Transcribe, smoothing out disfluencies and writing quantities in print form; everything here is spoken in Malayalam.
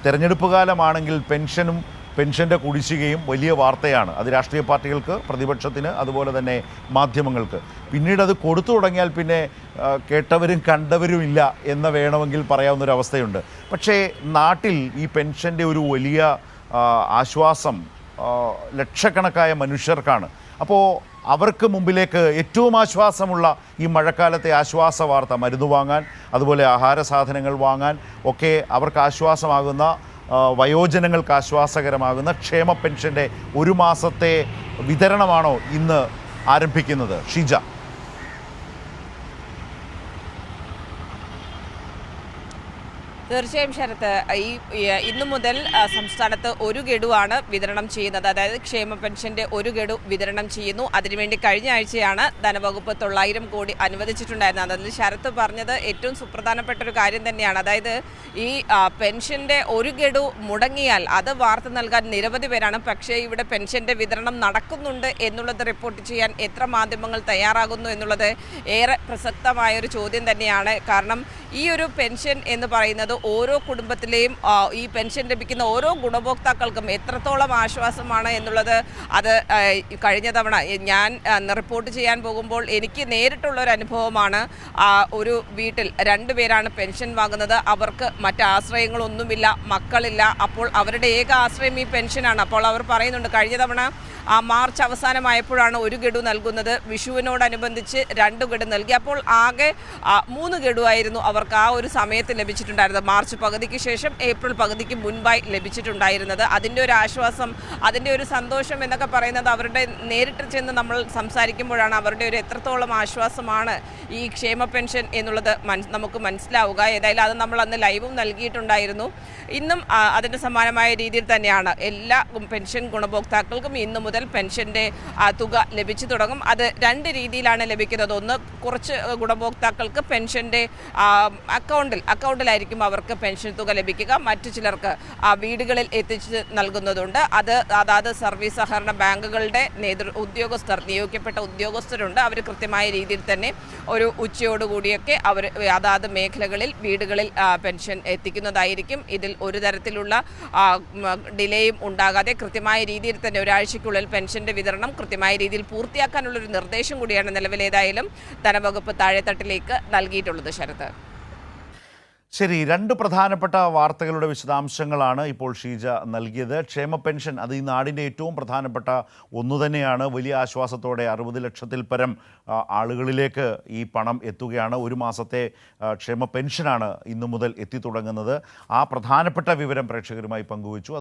തെരഞ്ഞെടുപ്പ് കാലമാണെങ്കിൽ പെൻഷൻ്റെ കുടിശ്ശികയും വലിയ വാർത്തയാണ്. അത് രാഷ്ട്രീയ പാർട്ടികൾക്ക്, പ്രതിപക്ഷത്തിന്, അതുപോലെ തന്നെ മാധ്യമങ്ങൾക്ക്. പിന്നീട് അത് കൊടുത്തു തുടങ്ങിയാൽ പിന്നെ കേട്ടവരും കണ്ടവരും ഇല്ല എന്ന് വേണമെങ്കിൽ പറയാവുന്നൊരവസ്ഥയുണ്ട്. പക്ഷേ നാട്ടിൽ ഈ പെൻഷൻ്റെ ഒരു വലിയ ആശ്വാസം ലക്ഷക്കണക്കായ മനുഷ്യർക്കാണ്. അപ്പോൾ അവർക്ക് മുമ്പിലേക്ക് ഏറ്റവും ആശ്വാസമുള്ള ഈ മഴക്കാലത്തെ ആശ്വാസ വാർത്ത, മരുന്ന് വാങ്ങാൻ, അതുപോലെ ആഹാര സാധനങ്ങൾ വാങ്ങാൻ ഒക്കെ അവർക്ക് ആശ്വാസമാകുന്ന, വയോജനങ്ങൾക്ക് ആശ്വാസകരമാകുന്ന ക്ഷേമ പെൻഷൻ്റെ ഒരു മാസത്തെ വിതരണമാണോ ഇന്ന് ആരംഭിക്കുന്നത്? ഷീജ. തീർച്ചയായും ശരത്ത്, ഇന്നു മുതൽ സംസ്ഥാനത്ത് ഒരു ഗഡുവാണ് വിതരണം ചെയ്യുന്നത്. അതായത് ക്ഷേമ പെൻഷന്റെ ഒരു ഗഡു വിതരണം ചെയ്യുന്നു. അതിനുവേണ്ടി കഴിഞ്ഞ ആഴ്ചയാണ് ധനവകുപ്പ് 900 കോടി അനുവദിച്ചിട്ടുണ്ടായിരുന്നത്. അതിൽ ശരത്ത് പറഞ്ഞത് ഏറ്റവും സുപ്രധാനപ്പെട്ട ഒരു കാര്യം തന്നെയാണ്. അതായത് ഈ പെൻഷന്റെ ഒരു ഗഡു മുടങ്ങിയാൽ അത് വാർത്ത നൽകാൻ നിരവധി പേരാണ്. പക്ഷേ ഇവിടെ പെൻഷന്റെ വിതരണം നടക്കുന്നുണ്ട് എന്നുള്ളത് റിപ്പോർട്ട് ചെയ്യാൻ എത്ര മാധ്യമങ്ങൾ തയ്യാറാകുന്നു എന്നുള്ളത് ഏറെ പ്രസക്തമായൊരു ചോദ്യം തന്നെയാണ്. കാരണം ഈ ഒരു പെൻഷൻ എന്ന് പറയുന്നത് ഓരോ കുടുംബത്തിലെയും ഈ പെൻഷൻ ലഭിക്കുന്ന ഓരോ ഗുണഭോക്താക്കൾക്കും എത്രത്തോളം ആശ്വാസമാണ് എന്നുള്ളത് അത് കഴിഞ്ഞ തവണ ഞാൻ റിപ്പോർട്ട് ചെയ്യാൻ പോകുമ്പോൾ എനിക്ക് നേരിട്ടുള്ളൊരു അനുഭവമാണ്. ഒരു വീട്ടിൽ 2 പേരാണ് പെൻഷൻ വാങ്ങുന്നത്. അവർക്ക് മറ്റ് ആശ്രയങ്ങളൊന്നുമില്ല, മക്കളില്ല. അപ്പോൾ അവരുടെ ഏക ആശ്രയം ഈ പെൻഷനാണ്. അപ്പോൾ അവർ പറയുന്നുണ്ട്, കഴിഞ്ഞ തവണ മാർച്ച് അവസാനമായപ്പോഴാണ് ഒരു ഗഡു നൽകുന്നത്. വിഷുവിനോടനുബന്ധിച്ച് 2 ഗഡു നൽകി. അപ്പോൾ ആകെ 3 ഗഡു ആയിരുന്നു അവർക്ക് ആ ഒരു സമയത്ത് ലഭിച്ചിട്ടുണ്ടായിരുന്നത്. മാർച്ച് പകുതിക്ക് ശേഷം ഏപ്രിൽ പകുതിക്ക് മുൻപായി ലഭിച്ചിട്ടുണ്ടായിരുന്നത്. അതിൻ്റെ ഒരു ആശ്വാസം, അതിൻ്റെ ഒരു സന്തോഷം എന്നൊക്കെ പറയുന്നത് അവരുടെ നേരിട്ട് ചെന്ന് നമ്മൾ സംസാരിക്കുമ്പോഴാണ് അവരുടെ ഒരു എത്രത്തോളം ആശ്വാസമാണ് ഈ ക്ഷേമ പെൻഷൻ എന്നുള്ളത് നമുക്ക് മനസ്സിലാവുക. ഏതായാലും അത് നമ്മൾ അന്ന് ലൈവും നൽകിയിട്ടുണ്ടായിരുന്നു. ഇന്നും അതിൻ്റെ സമാനമായ രീതിയിൽ തന്നെയാണ് എല്ലാ പെൻഷൻ ഗുണഭോക്താക്കൾക്കും ഇന്നു മുതൽ പെൻഷൻ്റെ തുക ലഭിച്ചു തുടങ്ങും. അത് 2 രീതിയിലാണ് ലഭിക്കുന്നത്. ഒന്ന്, കുറച്ച് ഗുണഭോക്താക്കൾക്ക് പെൻഷൻ്റെ അക്കൗണ്ടിലായിരിക്കും അവർക്ക് പെൻഷൻ തുക ലഭിക്കുക. മറ്റു ചിലർക്ക് വീടുകളിൽ എത്തിച്ച് നൽകുന്നതുണ്ട്. അതാത് സർവീസ് സഹകരണ ബാങ്കുകളുടെ ഉദ്യോഗസ്ഥർ, നിയോഗിക്കപ്പെട്ട ഉദ്യോഗസ്ഥരുണ്ട്. അവർ കൃത്യമായ രീതിയിൽ തന്നെ ഒരു ഉച്ചയോടുകൂടിയൊക്കെ അവർ അതാത് മേഖലകളിൽ വീടുകളിൽ പെൻഷൻ എത്തിക്കുന്നതായിരിക്കും. ഇതിൽ ഒരു തരത്തിലുള്ള ഡിലേയും ഉണ്ടാകാതെ കൃത്യമായ രീതിയിൽ തന്നെ ഒരാഴ്ചയ്ക്കുള്ളിൽ പെൻഷന്റെ വിതരണം കൃത്യമായ രീതിയിൽ പൂർത്തിയാക്കാനുള്ളൊരു നിർദ്ദേശം കൂടിയാണ് നിലവിലേതായാലും ധനവകുപ്പ് താഴെത്തട്ടിലേക്ക് നൽകിയിട്ടുള്ളത്. ശരത്ത്. ശരി, 2 പ്രധാനപ്പെട്ട വാർത്തകളുടെ വിശദാംശങ്ങളാണ് ഇപ്പോൾ ഷീജ നൽകിയത്. ക്ഷേമ പെൻഷൻ അത് ഈ നാടിൻ്റെ ഏറ്റവും പ്രധാനപ്പെട്ട ഒന്നു തന്നെയാണ്. വലിയ ആശ്വാസത്തോടെ 60 ലക്ഷത്തിൽ പരം ആളുകളിലേക്ക് ഈ പണം എത്തുകയാണ്. ഒരു മാസത്തെ ക്ഷേമ പെൻഷനാണ് ഇന്നു മുതൽ എത്തിത്തുടങ്ങുന്നത്. ആ പ്രധാനപ്പെട്ട വിവരം പ്രേക്ഷകരുമായി പങ്കുവച്ചു.